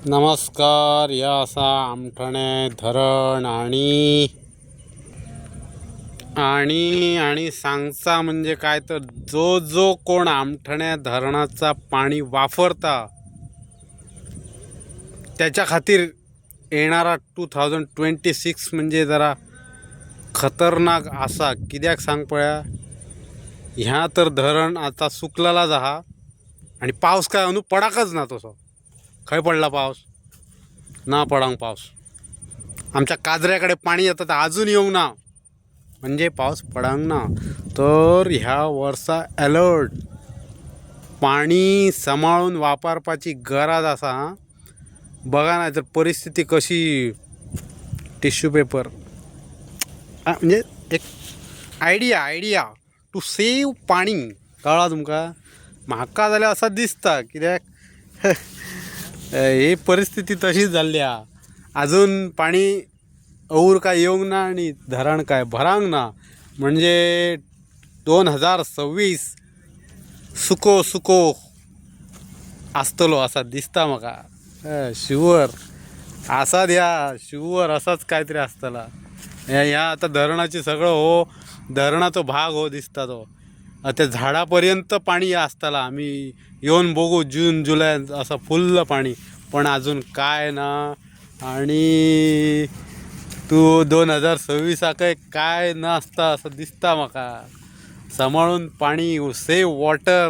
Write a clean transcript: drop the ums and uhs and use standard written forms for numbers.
नमस्कार. या असा आमठाणे धरण आणि आणि आणि सांगचा म्हणजे काय तर जो कोण आमठाण्या धरणाचा पाणी वापरता त्याच्या खातीर येणारा 2026 म्हणजे जरा खतरनाक असा. कित्याक सांग पळया, ह्या तर धरण आता सुकलेलाच आहा आणि पावस काय अनु पडाकच ना. तसो खंय पडला पावस ना, पडांग पावस. आमच्या काजऱ्याकडे पाणी येतं तर अजून येऊ ना, म्हणजे पाऊस पडांग ना. तर ह्या वर्षा अलर्ट, पाणी सांभाळून वापरपाची गरज असा. बघा ना तर परिस्थिती कशी. टिश्यू पेपर म्हणजे एक आयडिया टू सेव पाणी. कळा तुमका? म्हाका जाल्यार असा दिसता. कित्याक ही परिस्थिती तशीच जाल्ली हा. अजून पाणी और काय येऊंक ना आणि धरण काय भरांक ना. म्हणजे 2026 सुको आसतलो असा दिसता म्हाका. शुअर असा द्या, शुअर असाच काहीतरी असतला. ह्या आता धरणाचे सगळं हो, धरणाचो भाग हो दिसता तो. त्या झाडापर्यंत पाणी असताला. आम्ही येऊन बघू जून जुलै असं फुल्ल पाणी, पण अजून काय ना. आणि तू 2026 काय नसता असं दिसता म्हाका. सांभाळून पाणी, सेव वॉटर.